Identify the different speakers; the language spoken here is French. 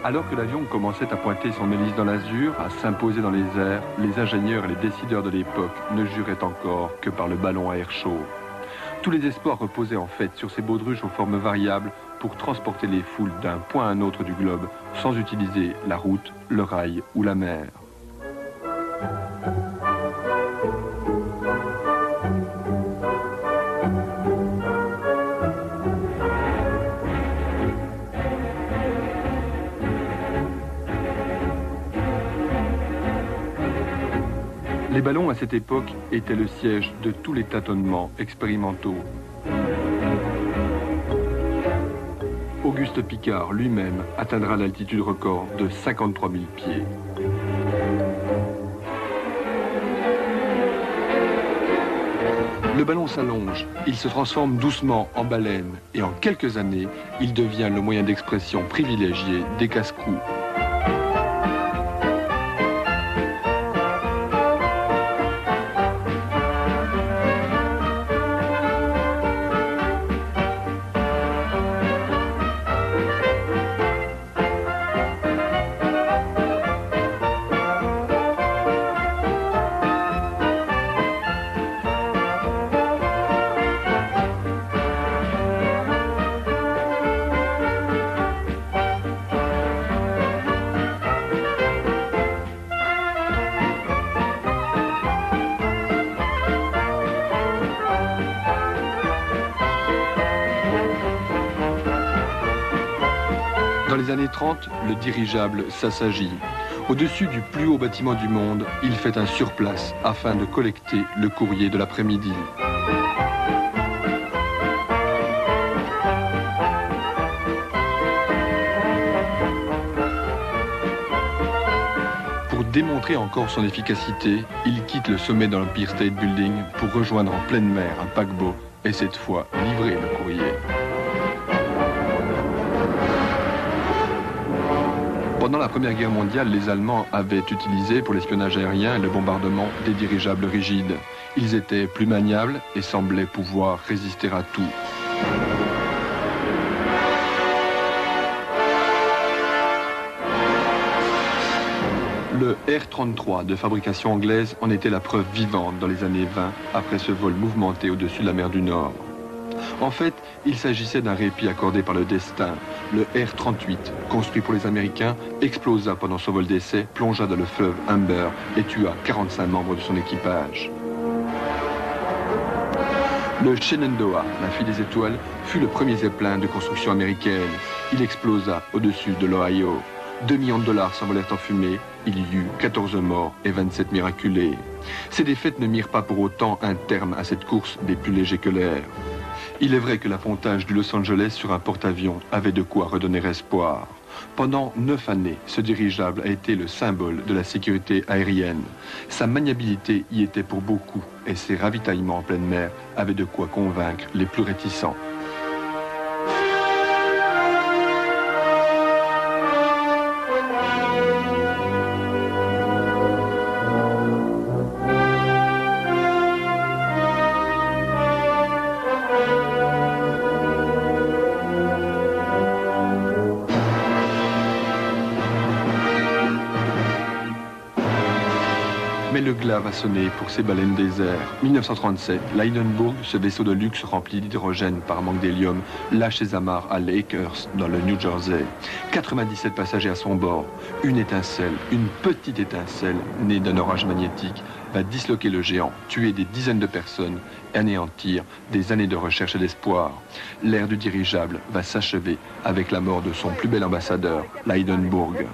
Speaker 1: Alors que l'avion commençait à pointer son hélice dans l'azur, à s'imposer dans les airs, les ingénieurs et les décideurs de l'époque ne juraient encore que par le ballon à air chaud. Tous les espoirs reposaient en fait sur ces baudruches aux formes variables pour transporter les foules d'un point à un autre du globe sans utiliser la route, le rail ou la mer. Les ballons, à cette époque, étaient le siège de tous les tâtonnements expérimentaux. Auguste Piccard lui-même atteindra l'altitude record de 53 000 pieds. Le ballon s'allonge, il se transforme doucement en baleine et en quelques années, il devient le moyen d'expression privilégié des casse-cou. Dans les années 30, le dirigeable s'assagit. Au-dessus du plus haut bâtiment du monde, il fait un surplace afin de collecter le courrier de l'après-midi. Pour démontrer encore son efficacité, il quitte le sommet de l'Empire State Building pour rejoindre en pleine mer un paquebot et cette fois livrer le courrier. Pendant la Première Guerre mondiale, les Allemands avaient utilisé pour l'espionnage aérien et le bombardement des dirigeables rigides. Ils étaient plus maniables et semblaient pouvoir résister à tout. Le R-33 de fabrication anglaise en était la preuve vivante dans les années 20 après ce vol mouvementé au-dessus de la mer du Nord. En fait, il s'agissait d'un répit accordé par le destin. Le R-38, construit pour les Américains, explosa pendant son vol d'essai, plongea dans le fleuve Humber et tua 45 membres de son équipage. Le Shenandoah, la fille des étoiles, fut le premier zeppelin de construction américaine. Il explosa au-dessus de l'Ohio. 2 millions de dollars s'envolèrent en fumée. Il y eut 14 morts et 27 miraculés. Ces défaites ne mirent pas pour autant un terme à cette course des plus légers que l'air. Il est vrai que l'appontage du Los Angeles sur un porte-avions avait de quoi redonner espoir. Pendant 9 années, ce dirigeable a été le symbole de la sécurité aérienne. Sa maniabilité y était pour beaucoup et ses ravitaillements en pleine mer avaient de quoi convaincre les plus réticents. Mais le glas va sonner pour ces baleines des airs. 1937, l'Hindenburg, ce vaisseau de luxe rempli d'hydrogène par manque d'hélium, lâche ses amarres à Lakehurst, dans le New Jersey. 97 passagers à son bord. Une étincelle, une petite étincelle, née d'un orage magnétique, va disloquer le géant, tuer des dizaines de personnes, anéantir des années de recherche et d'espoir. L'ère du dirigeable va s'achever avec la mort de son plus bel ambassadeur, l'Hindenburg.